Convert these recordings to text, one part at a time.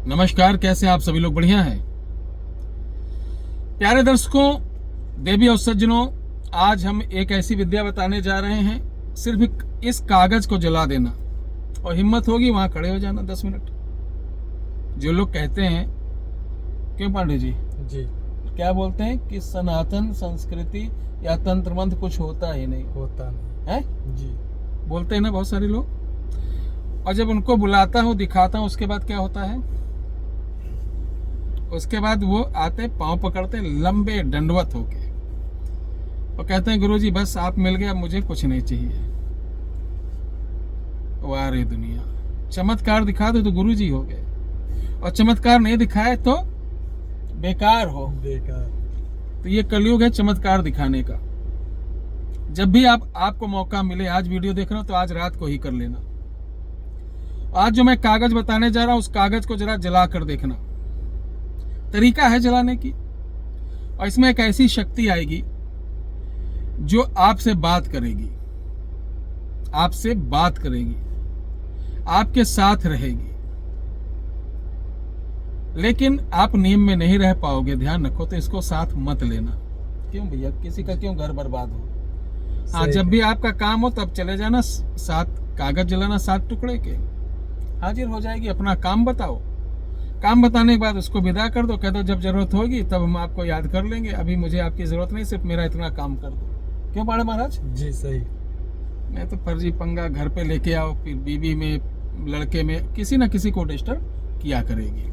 नमस्कार, कैसे आप सभी लोग? बढ़िया हैं। प्यारे दर्शकों, देवी और सज्जनों, आज हम एक ऐसी विद्या बताने जा रहे हैं। सिर्फ इस कागज को जला देना और हिम्मत होगी वहां खड़े हो जाना 10 मिनट। जो लोग कहते हैं, क्यों पांडे जी क्या बोलते हैं कि सनातन संस्कृति या तंत्र मंत्र कुछ होता ही नहीं है जी, बोलते हैं ना बहुत सारे लोग। और जब उनको बुलाता हूँ, दिखाता हूँ, उसके बाद क्या होता है? उसके बाद वो आते, पांव पकड़ते लंबे दंडवत होके और कहते हैं गुरुजी बस आप मिल गए, अब मुझे कुछ नहीं चाहिए। वाह रे दुनिया, चमत्कार दिखा दो तो गुरुजी हो गए, और चमत्कार नहीं दिखाए तो बेकार हो। तो ये कलयुग है चमत्कार दिखाने का। जब भी आपको मौका मिले, आज वीडियो देख रहे हो तो आज रात को ही कर लेना। आज जो मैं कागज बताने जा रहा हूं, उस कागज को जरा जला कर देखना। तरीका है जलाने की, और इसमें एक ऐसी शक्ति आएगी जो आपसे बात करेगी, आपके साथ रहेगी। लेकिन आप नियम में नहीं रह पाओगे, ध्यान रखो। तो इसको साथ मत लेना। क्यों भैया, किसी का क्यों घर बर्बाद हो। हाँ, जब भी आपका काम हो तब चले जाना, साथ कागज जलाना, 7 टुकड़े के, हाजिर हो जाएगी। अपना काम बताओ, काम बताने के बाद उसको विदा कर दो। कह दो जब जरूरत होगी तब हम आपको याद कर लेंगे, अभी मुझे आपकी जरूरत नहीं, सिर्फ मेरा इतना काम कर दो। क्यों पाड़े महाराज जी? सही। मैं तो फर्जी पंगा घर पे लेके आओ, फिर बीवी में, लड़के में, किसी ना किसी को डिस्टर्ब किया करेगी।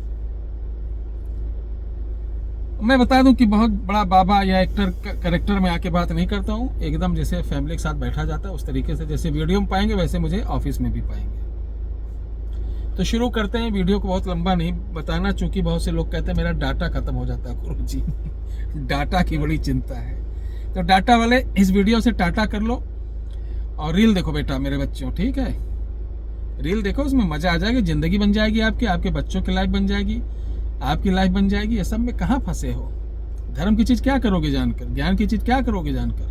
मैं बता दूं कि बहुत बड़ा बाबा या एक्टर कैरेक्टर में आके बात नहीं करता हूं। एकदम जैसे फैमिली के साथ बैठा जाता है उस तरीके से, जैसे वीडियो में पाएंगे वैसे मुझे ऑफिस में भी पाएंगे। तो शुरू करते हैं। वीडियो को बहुत लंबा नहीं बताना, चूंकि बहुत से लोग कहते हैं मेरा डाटा खत्म हो जाता है गुरुजी। डाटा की बड़ी चिंता है, तो डाटा वाले इस वीडियो से टाटा कर लो और रील देखो बेटा मेरे बच्चों, ठीक है? रील देखो, उसमें मजा आ जाएगा, जिंदगी बन जाएगी आपकी, आपके बच्चों की लाइफ बन जाएगी, आपकी लाइफ बन जाएगी। ये सब में कहाँ फंसे हो? धर्म की चीज क्या करोगे जानकर, ज्ञान की चीज क्या करोगे जानकर।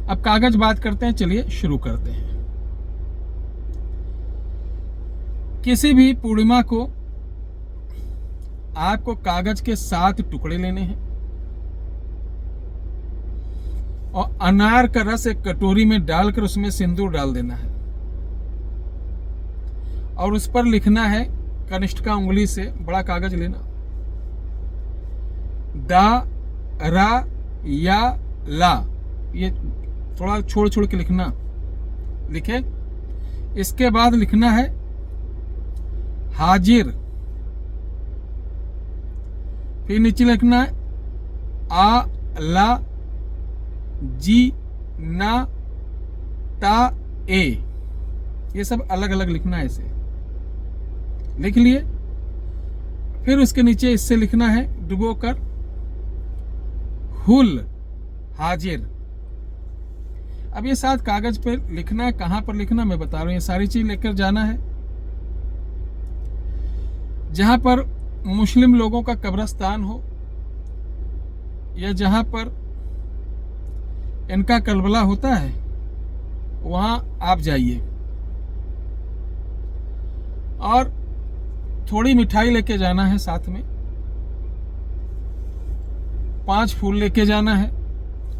अब कागज बात करते हैं, चलिए शुरू करते हैं। किसी भी पूर्णिमा को आपको कागज के 7 टुकड़े लेने हैं और अनार का रस एक कटोरी में डालकर उसमें सिंदूर डाल देना है, और उस पर लिखना है कनिष्ठिका उंगली से, बड़ा कागज लेना, दा, रा, या, ला। ये थोड़ा छोड़ छोड़ के लिखना, लिखे। इसके बाद लिखना है हाजिर। फिर नीचे लिखना है आ, ला, जी, ना, ता, ए। ये सब अलग अलग लिखना है, इसे लिख लिए। फिर उसके नीचे इससे लिखना है डुबो कर, हुल हाजिर। अब ये 7 कागज पे लिखना है। कहां पर लिखना मैं बता रहा हूं, ये सारी चीज लेकर जाना है जहां पर मुस्लिम लोगों का कब्रिस्तान हो, या जहां पर इनका कलबला होता है, वहां आप जाइए और थोड़ी मिठाई लेके जाना है, साथ में 5 फूल लेके जाना है,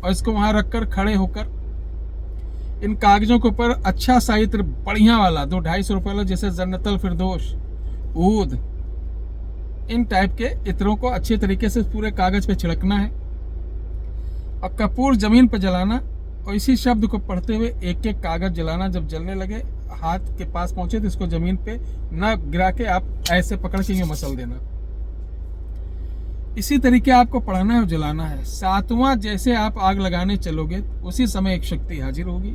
और इसको वहां रखकर खड़े होकर इन कागजों के ऊपर अच्छा सा इत्र, बढ़िया वाला, 200-250 रुपए वाला, जैसे जन्नतल फिरदौस, ऊद, इन टाइप के इत्रों को अच्छे तरीके से पूरे कागज पे छिड़कना है, और कपूर जमीन पर जलाना, और इसी शब्द को पढ़ते हुए एक एक कागज जलाना। जब जलने लगे, हाथ के पास पहुंचे तो इसको जमीन पे ना गिरा के आप ऐसे पकड़ के मसल देना। इसी तरीके आपको पढ़ना है और जलाना है। 7वां जैसे आप आग लगाने चलोगे, उसी समय एक शक्ति हाजिर होगी।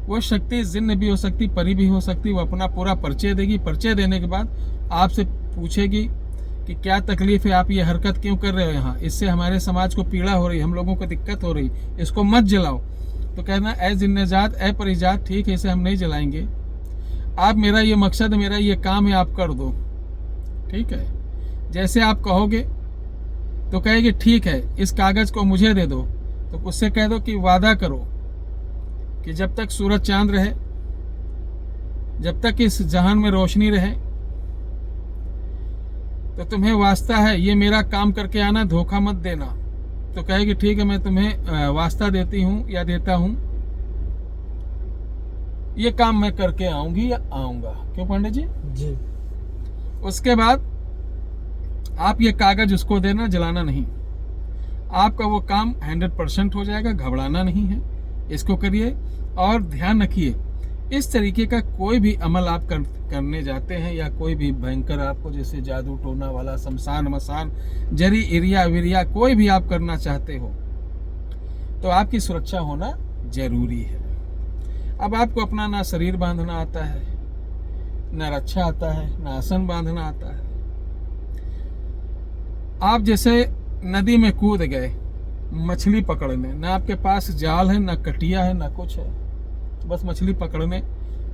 वो शक्ति जिन्न भी हो सकती, परी भी हो सकती। वो अपना पूरा परिचय देगी। परिचय देने के बाद आपसे पूछेगी कि क्या तकलीफ है, आप ये हरकत क्यों कर रहे हो यहाँ, इससे हमारे समाज को पीड़ा हो रही, हम लोगों को दिक्कत हो रही, इसको मत जलाओ। तो कहना ए जिन्नजात, ए परिजात, ठीक है इसे हम नहीं जलाएंगे, आप, मेरा ये मकसद, मेरा ये काम है, आप कर दो, ठीक है? जैसे आप कहोगे तो कहेगी ठीक है, इस कागज को मुझे दे दो। तो उससे कह दो कि वादा करो कि जब तक सूरज चांद रहे जब तक इस जहान में रोशनी रहे तो तुम्हें वास्ता है, ये मेरा काम करके आना, धोखा मत देना। तो कहेगी ठीक है, मैं तुम्हें वास्ता देती हूँ या देता हूँ, ये काम मैं करके आऊंगी या आऊंगा। क्यों पंडित जी? जी। उसके बाद आप ये कागज उसको देना, जलाना नहीं। आपका वो काम 100% हो जाएगा, घबराना नहीं है। इसको करिए और ध्यान रखिए, इस तरीके का कोई भी अमल आप करने जाते हैं या कोई भी भयंकर आपको जैसे जादू टोना वाला, शमशान मसान, जरी इरिया विरिया कोई भी आप करना चाहते हो तो आपकी सुरक्षा होना जरूरी है। अब आपको अपना ना शरीर बांधना आता है, ना रक्षा आता है, ना आसन बांधना आता है। आप जैसे नदी में कूद गए मछली पकड़ने, ना आपके पास जाल है, ना कटिया है, ना कुछ है, बस मछली पकड़ने,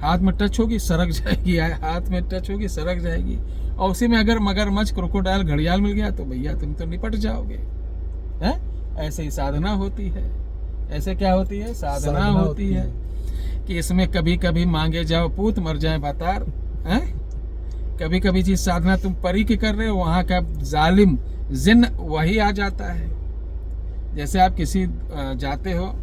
हाथ में टच होगी सरक जाएगी, हाथ में टच होगी सरक जाएगी। और उसी में अगर मगरमच्छ, क्रोकोडाइल, घड़ियाल मिल गया तो भैया तुम तो निपट जाओगे। हैं? ऐसे ही साधना होती है। ऐसे क्या होती है? साधना होती है कि इसमें कभी कभी मांगे जाओ पूत, मर जाए भातार। हैं? कभी कभी चीज साधना तुम परी की कर रहे हो, वहां का जालिम जिन्न वही आ जाता है। जैसे आप किसी जाते हो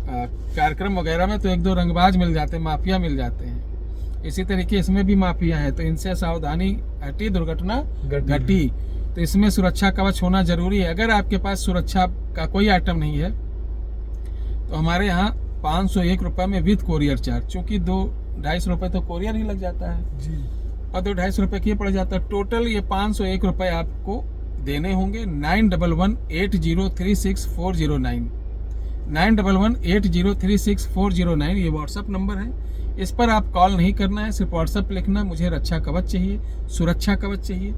कार्यक्रम वगैरह में तो एक दो रंगबाज मिल जाते हैं, माफिया मिल जाते हैं। इसी तरीके इसमें भी माफिया है, तो इनसे सावधानी हटी, दुर्घटना घटी। तो इसमें सुरक्षा कवच होना जरूरी है। अगर आपके पास सुरक्षा का कोई आइटम नहीं है तो हमारे यहाँ 501 रुपये में विद कोरियर चार्ज, चूँकि 2-250 रुपये तो कोरियर ही लग जाता है जी, और 2-250 रुपये की पड़ जाता है। टोटल ये 501 रुपये आपको देने होंगे। 9118036409 9118036409 ये व्हाट्सअप नंबर है। इस पर आप कॉल नहीं करना है, सिर्फ व्हाट्सअप लिखना, मुझे रक्षा कवच चाहिए, सुरक्षा कवच चाहिए।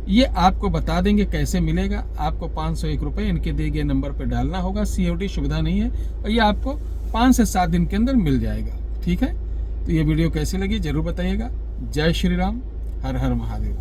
ये आपको बता देंगे कैसे मिलेगा। आपको 501 रुपये इनके दिए गए नंबर पर डालना होगा। COD सुविधा नहीं है और ये आपको 5 से 7 दिन के अंदर मिल जाएगा। ठीक है, तो ये वीडियो कैसी लगी जरूर बताइएगा। जय श्री राम, हर हर महादेव।